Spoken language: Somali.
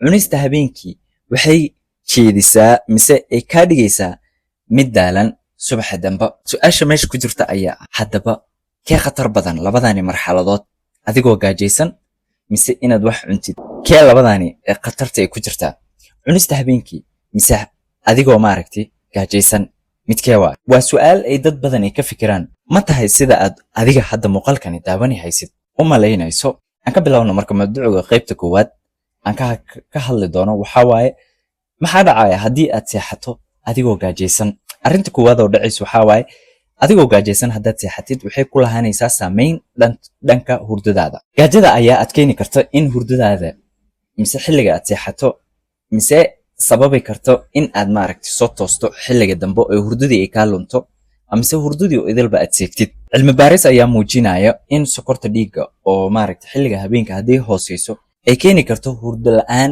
cunista habeenkii waxay jeedisaa mise ay kaa dhigaysaa mid daalan subaxa dambe. Su'aasha meesha ku jirta ayaa haddaba kee khatar badan labadaani marxaladood, adigoo gaajaysan mise inaad wax cuntid? Kee labadaani ee khatarta ay ku jirtaa, cunista habeenkii mise adigoo gaajaysan? midkee waa su'aal ay dad badan ay ka fikiraan. Ma tahay sida aad adiga hadda muuqaalkani daawani haysid u malaynayso? aan ka bilowno marka mawduuca qaybta koowaad aan ka hadli doono waxaa waaye maxaa dhacaya haddii aad seexato adigoo gaajaysan. arrinta koowaad oo dhacaysa waxaa waaye adigoo gaajaysan haddaad seexatid waxay ku lahaanaysaa saameyn dhanka hurdadaada. gaajada ayaa adkeeni karta in hurdadaada mise xilliga aad seexato mise sababi karto in aad soo toosto xilliga dambe oo hurdadii ay kaa lunto amise hurdadii oo idilba aad seegtid. cilmi baaris ayaa muujinaya in sokorta dhiigga oo xilliga habeenka haddii hooseyso ay keeni karto hurdo la'aan